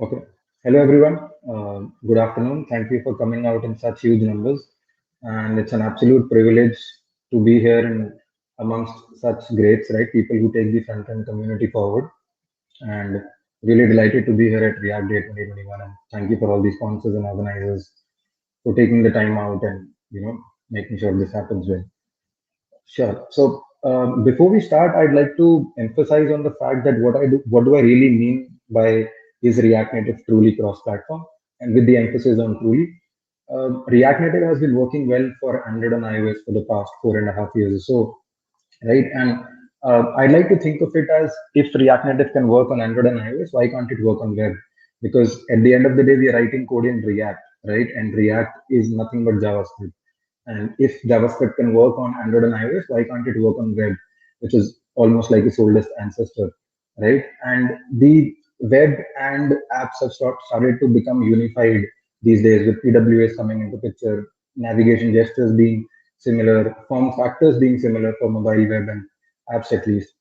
Okay. Hello, everyone. Good afternoon. Thank you for coming out in such huge numbers. And it's an absolute privilege to be here in amongst such greats, right? People who take the front end community forward. And really delighted to be here at React Day 2021. And thank you for all the sponsors and organizers for taking the time out and, making sure this happens well. Sure. So before we start, I'd like to emphasize on the fact that what do I really mean by is React Native truly cross-platform, and with the emphasis on truly. React Native has been working well for Android and iOS for the past 4.5 years or so, right? And I'd like to think of it as if React Native can work on Android and iOS, why can't it work on web? Because at the end of the day, we are writing code in React, right? And React is nothing but JavaScript. And if JavaScript can work on Android and iOS, why can't it work on web, which is almost like its oldest ancestor, right? And the web and apps have started to become unified these days with PWAs coming into picture, navigation gestures being similar, form factors being similar for mobile web and apps at least,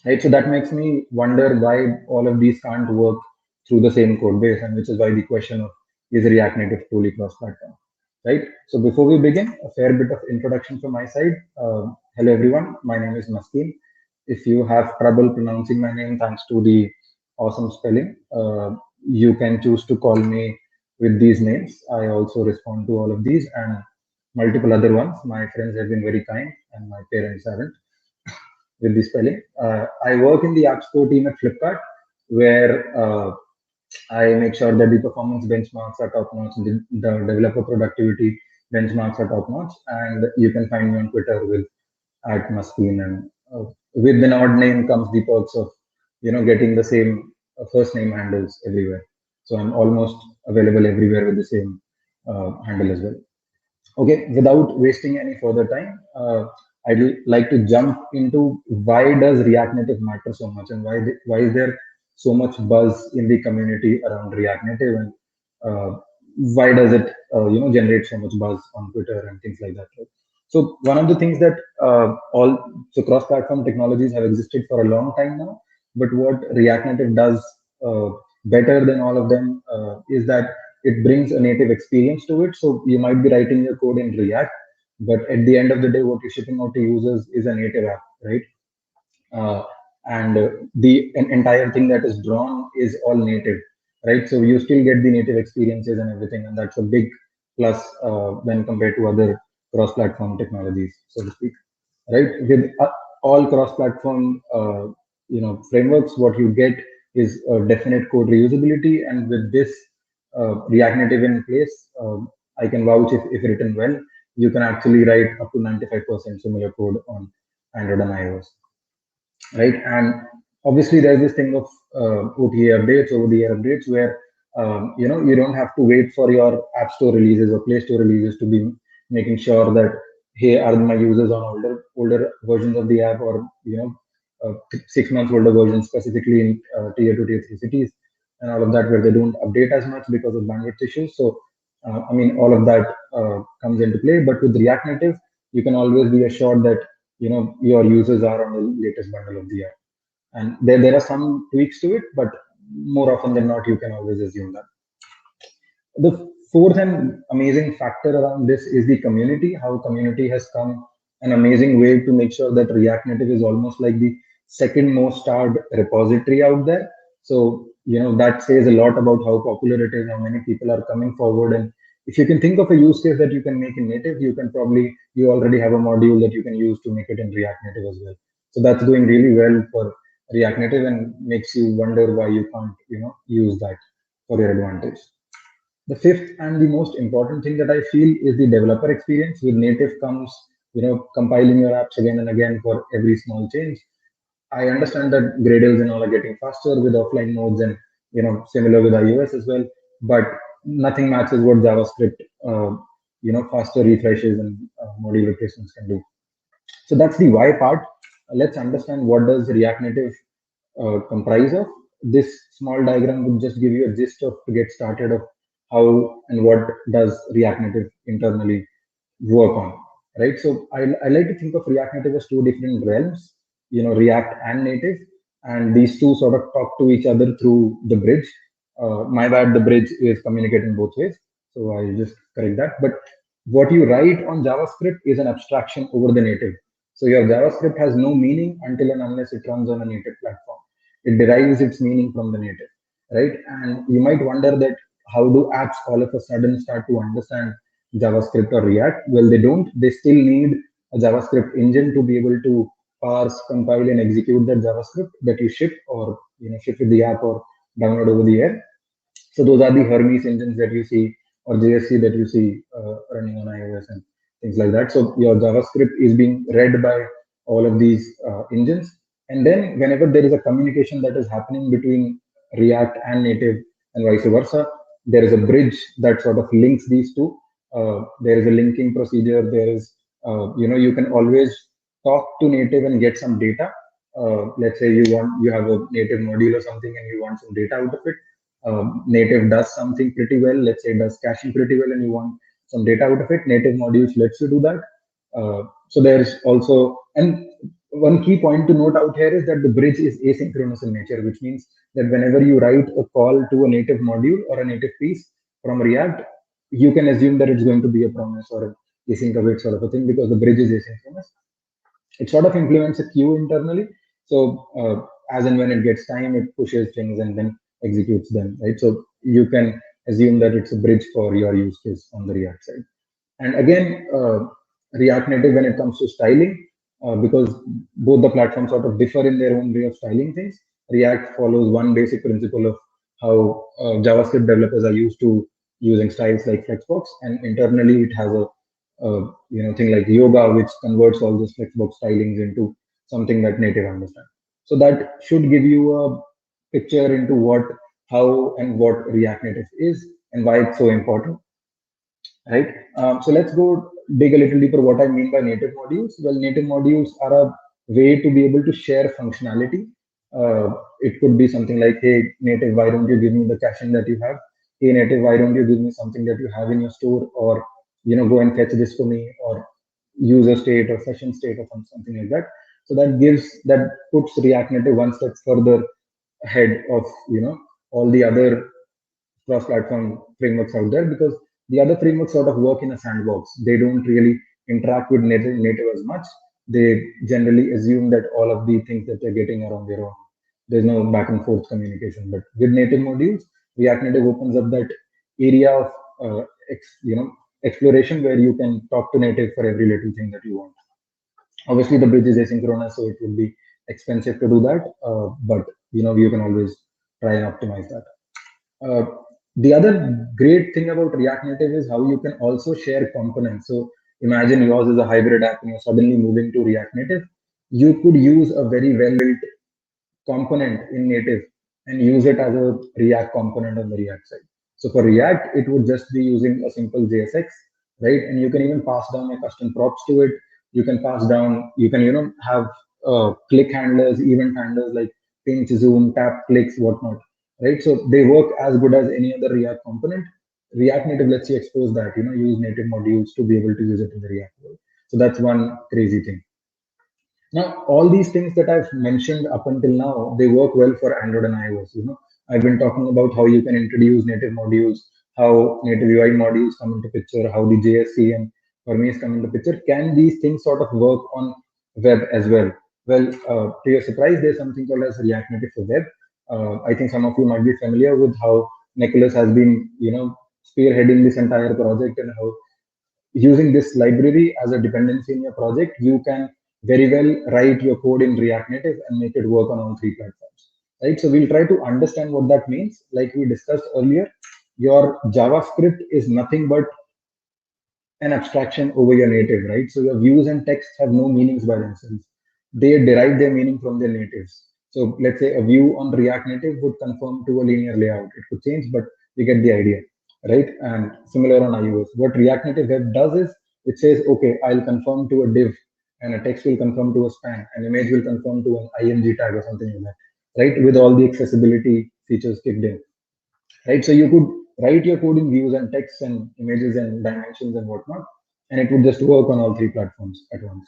right? So that makes me wonder why all of these can't work through the same code base, and which is why the question of is React Native truly cross-platform, right? So before we begin, a fair bit of introduction from my side. Hello everyone, my name is Maskin. If you have trouble pronouncing my name thanks to the awesome spelling, you can choose to call me with these names. I also respond to all of these and multiple other ones. My friends have been very kind and my parents haven't with the spelling. I work in the App Store team at Flipkart, where I make sure that the performance benchmarks are top notch, the developer productivity benchmarks are top notch, and you can find me on Twitter with at Muskin, and with an odd name comes the perks of getting the same first name handles everywhere. So I'm almost available everywhere with the same handle as well. Okay, without wasting any further time, I'd like to jump into why does React Native matter so much, and why is there so much buzz in the community around React Native, and uh, why does it generate so much buzz on Twitter and things like that. Right? So one of the things that all so cross-platform technologies have existed for a long time now, but what React Native does uh, better than all of them is that it brings a native experience to it. So you might be writing your code in React, but at the end of the day, what you're shipping out to users is a native app, right? Uh, and the entire thing that is drawn is all native, right? So you still get the native experiences and everything, and that's a big plus when compared to other cross-platform technologies, so to speak, right? With all cross-platform, frameworks, what you get is definite code reusability, and with this React Native in place, I can vouch if written well, you can actually write up to 95% similar code on Android and iOS, right? And obviously, there's this thing of OTA updates, over-the-air updates, where you don't have to wait for your App Store releases or Play Store releases to be making sure that hey, are my users on older versions of the app, or 6 months older versions, specifically in tier 2, tier 3 cities, and all of that, where they don't update as much because of bandwidth issues. So, I mean, all of that comes into play. But with React Native, you can always be assured that your users are on the latest bundle of the app, and there are some tweaks to it, but more often than not you can always assume that. The fourth and amazing factor around this is the community, how community has come an amazing way to make sure that React Native is almost like the second most starred repository out there. So that says a lot about how popular it is, how many people are coming forward. And if you can think of a use case that you can make in native, you already have a module that you can use to make it in React Native as well. So that's doing really well for React Native and makes you wonder why you can't use that for your advantage. The fifth and the most important thing that I feel is the developer experience. With native comes compiling your apps again and again for every small change. I understand that Gradles and all are getting faster with offline modes, and similar with iOS as well, but nothing matches what JavaScript faster refreshes and module replacements can do. So that's the why part. Let's understand what does React Native comprise of. This small diagram would just give you a gist of to get started of how and what does React Native internally work on, right? So I like to think of React Native as two different realms, React and native, and these two sort of talk to each other through the bridge. My bad, the bridge is communicating both ways. So I'll just correct that. But what you write on JavaScript is an abstraction over the native. So your JavaScript has no meaning until and unless it runs on a native platform. It derives its meaning from the native, right? And you might wonder that how do apps all of a sudden start to understand JavaScript or React? Well, they don't. They still need a JavaScript engine to be able to parse, compile, and execute that JavaScript that you ship or ship with the app or download over the air. So those are the Hermes engines that you see or JSC that you see running on iOS and things like that. So your JavaScript is being read by all of these engines. And then whenever there is a communication that is happening between React and native and vice versa, there is a bridge that sort of links these two. There is a linking procedure. There is, you can always talk to native and get some data. Let's say you have a native module or something and you want some data out of it. Native does something pretty well, let's say it does caching pretty well, and you want some data out of it. Native modules lets you do that. So there's also, and one key point to note out here is that the bridge is asynchronous in nature, which means that whenever you write a call to a native module or a native piece from React, you can assume that it's going to be a promise or an async await sort of a thing because the bridge is asynchronous. It sort of implements a queue internally. So as and when it gets time, it pushes things and then executes them, right? So you can assume that it's a bridge for your use case on the React side. And again, React Native, when it comes to styling, because both the platforms sort of differ in their own way of styling things, React follows one basic principle of how JavaScript developers are used to using styles like Flexbox, and internally it has a thing like Yoga, which converts all those Flexbox stylings into something that native understands. So that should give you a picture into how, and what React Native is and why it's so important, right? So let's go dig a little deeper what I mean by native modules. Well, native modules are a way to be able to share functionality. It could be something like, hey, native, why don't you give me the caching that you have? Hey, native, why don't you give me something that you have in your store? Or, go and fetch this for me, or user state or session state or something like that. So that puts React Native one step further ahead of, all the other cross-platform frameworks out there, because the other frameworks sort of work in a sandbox. They don't really interact with native as much. They generally assume that all of the things that they're getting are on their own. There's no back and forth communication. But with native modules, React Native opens up that area of exploration where you can talk to native for every little thing that you want. Obviously, the bridge is asynchronous, so it will be expensive to do that. But you can always try and optimize that. Uh, the other great thing about React Native is how you can also share components. So imagine yours is a hybrid app and you're suddenly moving to React Native. You could use a very well-built component in native and use it as a React component on the React side. So for React, it would just be using a simple JSX, right? And you can even pass down your custom props to it. You can pass down, you can, have click handlers, event handlers like pinch, zoom, tap, clicks, whatnot, right? So they work as good as any other React component. React Native lets you expose that, use native modules to be able to use it in the React world. So that's one crazy thing. Now, all these things that I've mentioned up until now, they work well for Android and iOS. I've been talking about how you can introduce native modules, how native UI modules come into picture, how the JSC and Hermes come into picture. Can these things sort of work on web as well? Well, to your surprise, there's something called as React Native for Web. I think some of you might be familiar with how Nicholas has been, spearheading this entire project, and how using this library as a dependency in your project, you can very well write your code in React Native and make it work on all three platforms, right? So we'll try to understand what that means. Like we discussed earlier, your JavaScript is nothing but an abstraction over your native, right? So your views and text have no meanings by themselves. They derive their meaning from their natives. So let's say a view on React Native would conform to a linear layout. It could change, but you get the idea, right? And similar on iOS. What React Native Web does is it says, okay, I'll conform to a div, and a text will conform to a span, an image will conform to an IMG tag or something like that, right? With all the accessibility features kicked in, right? So you could write your code in views and text and images and dimensions and whatnot, and it would just work on all three platforms at once.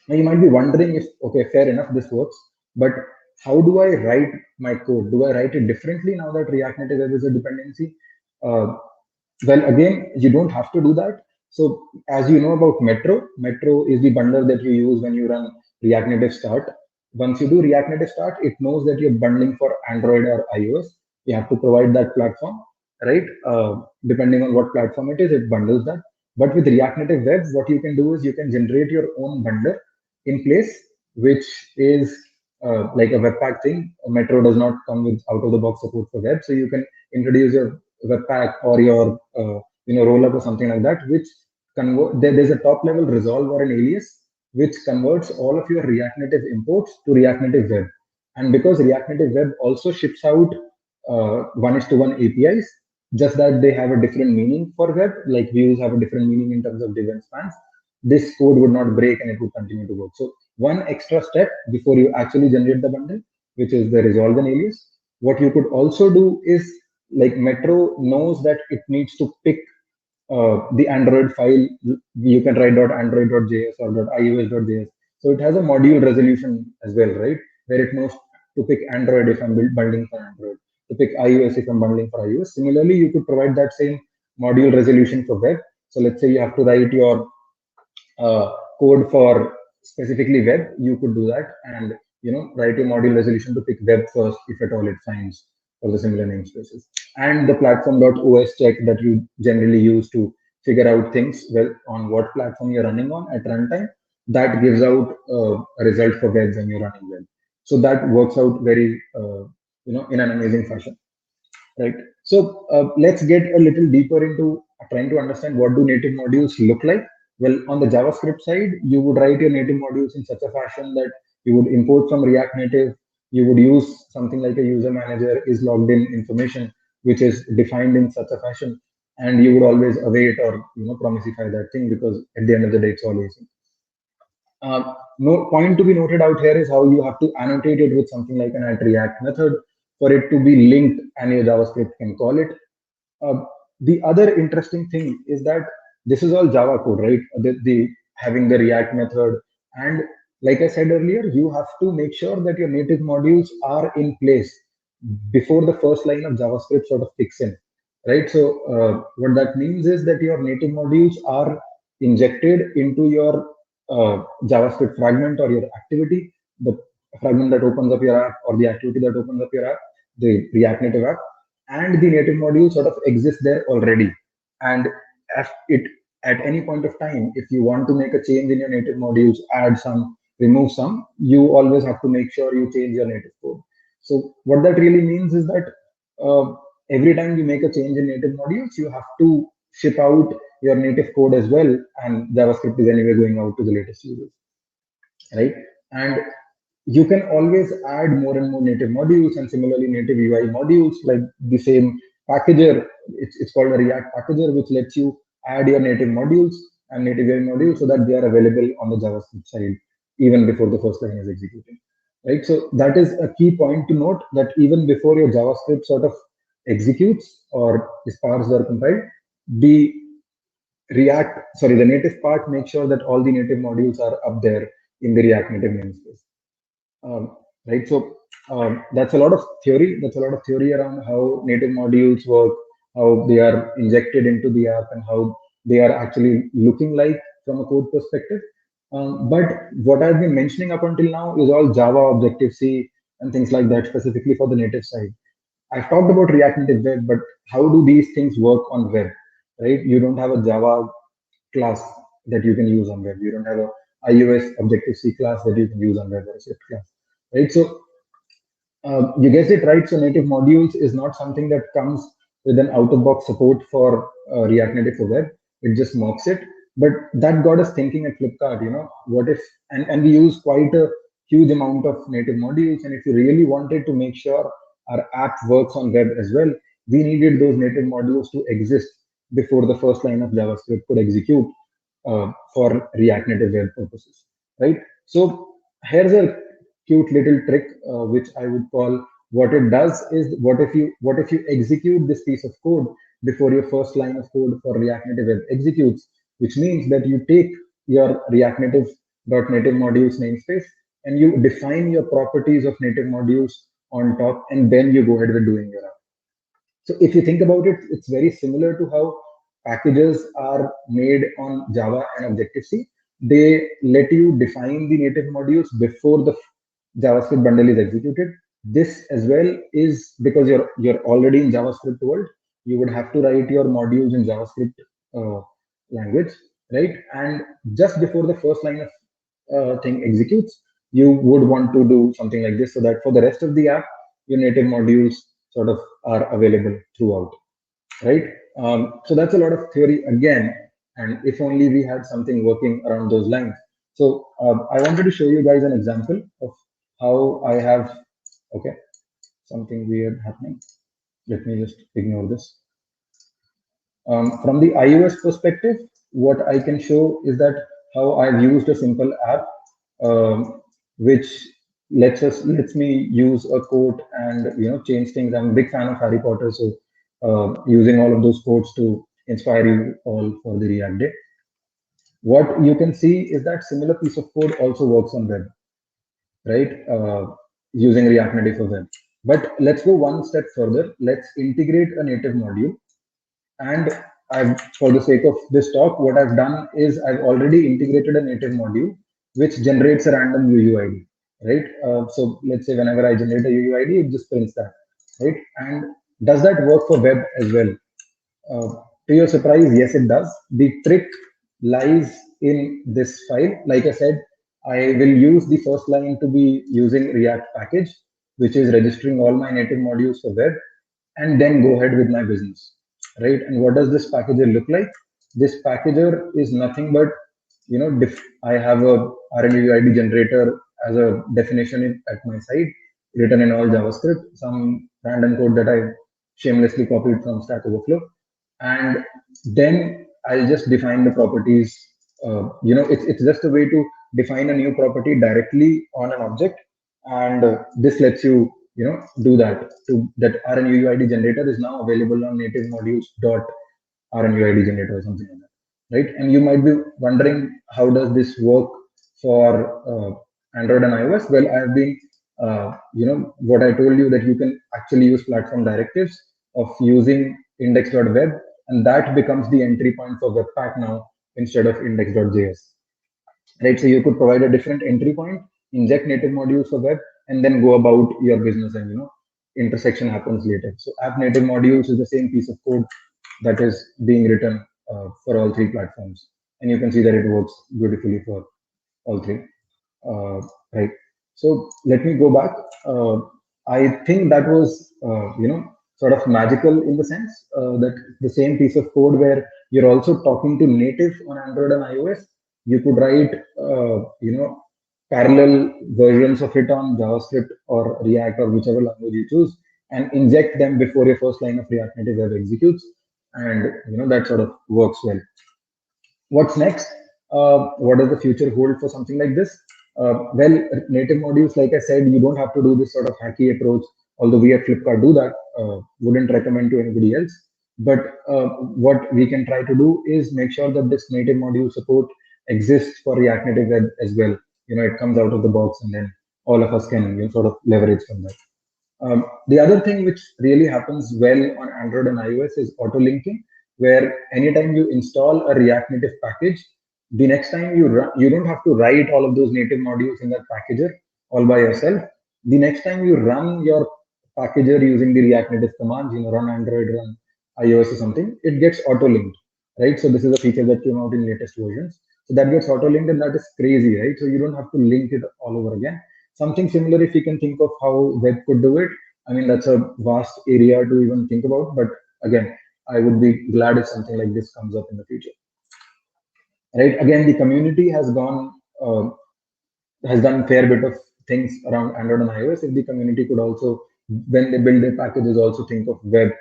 Now you might be wondering if, okay, fair enough, this works, but how do I write my code? Do I write it differently now that React Native Web is a dependency? Uh, well, again, you don't have to do that. So as you know about Metro is the bundle that you use when you run React Native Start. Once you do React Native Start, it knows that you're bundling for Android or iOS. You have to provide that platform, right? Depending on what platform it is, it bundles that. But with React Native Web, what you can do is you can generate your own bundle in place, which is like a Webpack thing. Metro does not come with out of the box support for web, so you can introduce your Webpack or your roll up or something like that, which there's a top level resolve or an alias which converts all of your React Native imports to React Native Web. And because React Native Web also ships out one is to one APIs, just that they have a different meaning for web, like views have a different meaning in terms of div and spans. This code would not break and it would continue to work. So one extra step before you actually generate the bundle, which is the resolve and alias. What you could also do is, like, Metro knows that it needs to pick the Android file. You can write .android.js or .ios.js. So it has a module resolution as well, right? Where it knows to pick Android if I'm bundling for Android, to pick iOS if I'm bundling for iOS. Similarly, you could provide that same module resolution for web. So let's say you have to write your code for specifically web, you could do that and write your module resolution to pick web first if at all it finds for the similar namespaces. And the platform.os check that you generally use to figure out things well on what platform you're running on at runtime, that gives out a result for web when you're running web. So that works out very in an amazing fashion, right? So let's get a little deeper into trying to understand what do native modules look like. Well, on the JavaScript side, you would write your native modules in such a fashion that you would import from React Native. You would use something like a user manager is logged in information, which is defined in such a fashion, and you would always await or promisify that thing, because at the end of the day, it's always no point to be noted out here is how you have to annotate it with something like an @react method for it to be linked, and your JavaScript can call it. The other interesting thing is that this is all Java code, right? The having the React method, and like I said earlier, you have to make sure that your native modules are in place before the first line of JavaScript sort of kicks in, right? So what that means is that your native modules are injected into your JavaScript fragment or your activity, the fragment that opens up your app or the activity that opens up your app, the React Native app, and the native module sort of exists there already. And if it at any point of time, if you want to make a change in your native modules, add some, remove some, you always have to make sure you change your native code. So what that really means is that uh, every time you make a change in native modules, you have to ship out your native code as well, and JavaScript is anyway going out to the latest users, right? And you can always add more and more native modules, and similarly native UI modules, like the same packager. It's called a React packager, which lets you add your native modules and native UI modules so that they are available on the JavaScript side even before the first line is executing. Right. So that is a key point to note, that even before your JavaScript sort of executes or is parsed or compiled, the the native part makes sure that all the native modules are up there in the React Native namespace. Right. So that's a lot of theory. That's a lot of theory around how native modules work, how they are injected into the app, and how they are actually looking like from a code perspective. But what I've been mentioning up until now is all Java, Objective C, and things like that, specifically for the native side. I've talked about React Native Web, but how do these things work on web? Right? You don't have a Java class that you can use on web. You don't have a iOS Objective C class that you can use on web, or a Swift class, right? So you guessed it right. So native modules is not something that comes with an out-of-box support for React Native for web. It just mocks it. But that got us thinking at Flipkart. What if, and we use quite a huge amount of native modules, and if you really wanted to make sure our app works on web as well, we needed those native modules to exist before the first line of JavaScript could execute for React Native web purposes, right? So here's a cute little trick, which I would call, what it does is, what if you execute this piece of code before your first line of code for React Native web executes, which means that you take your React Native .native modules namespace and you define your properties of native modules on top, and then you go ahead with doing your app. So if you think about it, it's very similar to how packages are made on Java and Objective-C. They let you define the native modules before the JavaScript bundle is executed. This as well is because you're already in JavaScript world. You would have to write your modules in JavaScript uh, language, right? And just before the first line of thing executes, you would want to do something like this so that for the rest of the app, your native modules sort of are available throughout, right? So that's a lot of theory again, and if only we had something working around those lines. So I wanted to show you guys an example of how I have, okay, something weird happening. Let me just ignore this. From the iOS perspective, what I can show is that how I've used a simple app, which lets me use a quote and change things. I'm a big fan of Harry Potter, so using all of those quotes to inspire you all for the React Day. What you can see is that similar piece of code also works on web, right? Using React Native for web. But let's go one step further. Let's integrate a native module. And for the sake of this talk, what I've done is I've already integrated a native module which generates a random UUID, right? So let's say whenever I generate a UUID, it just prints that, right? And does that work for web as well? Uh, to your surprise, yes, it does. The trick lies in this file. Like I said, I will use the first line to be using React package, which is registering all my native modules for web, and then go ahead with my business, right? And what does this packager look like? This packager is nothing but, I have a RNUID generator as a definition at my site, written in all JavaScript, some random code that I shamelessly copied from Stack Overflow, and then I'll just define the properties. It's just a way to define a new property directly on an object, and this lets you, do that. To that RNUID generator is now available on native modules dot RNUID generator or something like that, right? And you might be wondering how does this work for Android and iOS? Well, I've been, what I told you that you can actually use platform directives of using index.web, and that becomes the entry point for Webpack now instead of index.js, right? So you could provide a different entry point, inject native modules for web, and then go about your business, and intersection happens later. So app native modules is the same piece of code that is being written for all three platforms, and you can see that it works beautifully for all three, uh, right? So let me go back. I think that was sort of magical in the sense that the same piece of code where you're also talking to native on Android and iOS, you could write parallel versions of it on JavaScript or React or whichever language you choose, and inject them before your first line of React Native web executes, and that sort of works well. What's next? What does the future hold for something like this? Well, native modules, like I said, you don't have to do this sort of hacky approach, although we at Flipkart do that. Wouldn't recommend to anybody else. But what we can try to do is make sure that this native module support exists for React Native Web as well. It comes out of the box, and then all of us can sort of leverage from that. The other thing which really happens well on Android and iOS is auto linking, where anytime you install a React Native package, the next time you don't have to write all of those native modules in that packager all by yourself. The next time you run your packager using the React Native commands, run Android, run iOS or something, it gets auto linked, right? So this is a feature that came out in latest versions. So that gets auto linked, and that is crazy, right? So you don't have to link it all over again. Something similar, if you can think of how web could do it. I mean, that's a vast area to even think about, but again, I would be glad if something like this comes up in the future. Right? Again, the community has done a fair bit of things around Android and iOS. If the community could also, when they build their packages, also think of web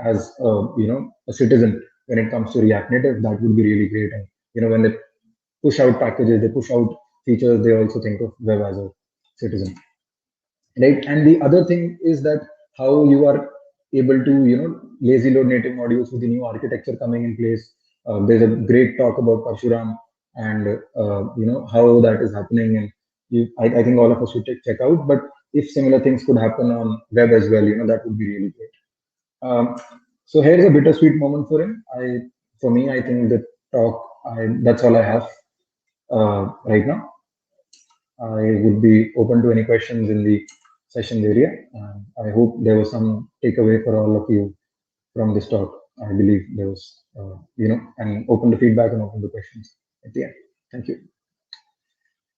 as a citizen when it comes to React Native, that would be really great. And when they push out packages, they push out features, they also think of web as a citizen, right? And the other thing is that how you are able to lazy load native modules with the new architecture coming in place. There's a great talk about Parshuram and how that is happening, and I think all of us should check out. But if similar things could happen on web as well, that would be really great. So here's a bittersweet moment for him. For me, I think the talk. That's all I have right now. I would be open to any questions in the sessions area. I hope there was some takeaway for all of you from this talk. I believe there was, and open to feedback and open to questions at the end. Thank you.